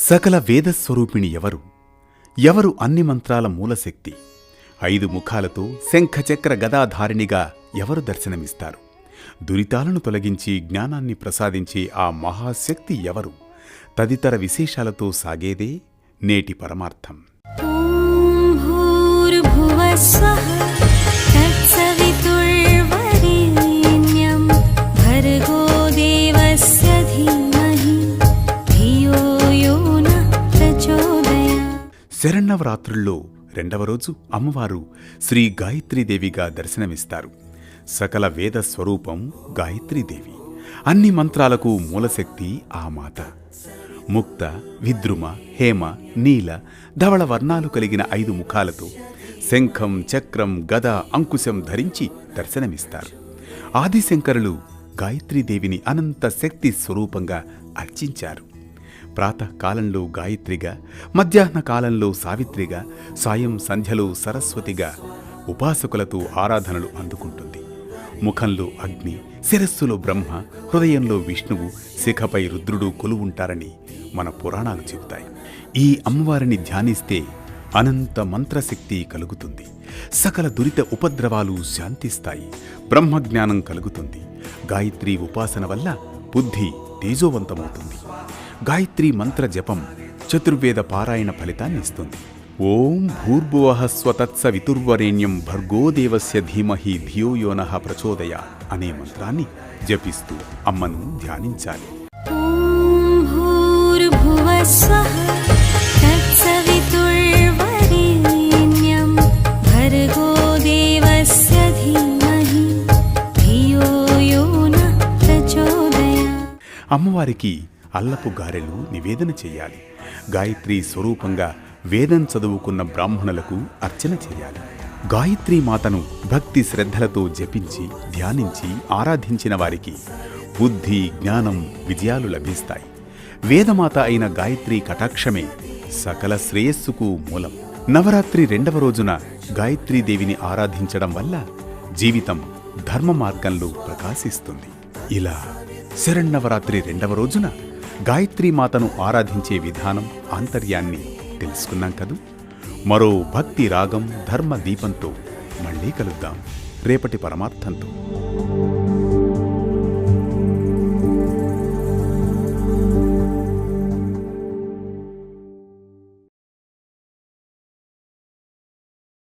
సకల వేదస్వరూపిణి ఎవరు? ఎవరు అన్ని మంత్రాల మూలశక్తి? 5 ముఖాలతో శంఖచక్ర గదాధారిణిగా ఎవరు దర్శనమిస్తారు? దురితాలను తొలగించి జ్ఞానాన్ని ప్రసాదించే ఆ మహాశక్తి ఎవరు? తదితర విశేషాలతో సాగేదే నేటి పరమార్థం. శరన్నవరాత్రుల్లో 2వ రోజు అమ్మవారు శ్రీ గాయత్రీదేవిగా దర్శనమిస్తారు. సకల వేద స్వరూపం గాయత్రీదేవి. అన్ని మంత్రాలకు మూలశక్తి ఆ మాత. ముక్త, విద్రుమ, హేమ, నీల, ధవళ వర్ణాలు కలిగిన 5 ముఖాలతో శంఖం, చక్రం, గద, అంకుశం ధరించి దర్శనమిస్తారు. ఆదిశంకరులు గాయత్రీదేవిని అనంత శక్తి స్వరూపంగా అర్చించారు. ప్రాతకాలంలో గాయత్రిగా, మధ్యాహ్న కాలంలో సావిత్రిగా, సాయం సంధ్యలో సరస్వతిగా ఉపాసకులతో ఆరాధనలు అందుకుంటుంది. ముఖంలో అగ్ని, శిరస్సులో బ్రహ్మ, హృదయంలో విష్ణువు, శిఖపై రుద్రుడు కొలువుంటారని మన పురాణాలు చెబుతాయి. ఈ అమ్మవారిని ధ్యానిస్తే అనంత మంత్రశక్తి కలుగుతుంది. సకల దురిత ఉపద్రవాలు శాంతిస్తాయి. బ్రహ్మజ్ఞానం కలుగుతుంది. గాయత్రీ ఉపాసన వల్ల బుద్ధి తేజోవంతమవుతుంది. గాయత్రీ మంత్ర జపం చతుర్వేద పారాయణ ఫలితాన్ని ఇస్తుంది. ఓం భూర్భువః స్వతత్సవితుర్వరేణ్యం భర్గోదేవస్య ధీమహి ధియో యో నః ప్రచోదయాత్ అనే మంత్రాన్ని జపిస్తూ అమ్మను ధ్యానించాలి. అమ్మవారికి అల్లపు గారెలు నివేదన చేయాలి. గాయత్రీ స్వరూపంగా వేదం చదువుకున్న బ్రాహ్మణులకు అర్చన చేయాలి. గాయత్రీ మాతను భక్తి శ్రద్ధలతో జపించి ధ్యానించి ఆరాధించిన వారికి బుద్ధి, జ్ఞానం, విజయాలు లభిస్తాయి. వేదమాత అయిన గాయత్రీ కటాక్షమే సకల శ్రేయస్సుకు మూలం. నవరాత్రి 2వ రోజున గాయత్రీదేవిని ఆరాధించడం వల్ల జీవితం ధర్మ మార్గంలో ప్రకాశిస్తుంది. ఇలా శరన్నవరాత్రి 2వ రోజున గాయత్రీ మాతను ఆరాధించే విధానం, ఆంతర్యాన్ని తెలుసుకున్నాం కదూ. మరో భక్తి రాగం, ధర్మ దీపంతో మళ్ళీ కలుద్దాం రేపటి పరమార్థంతో.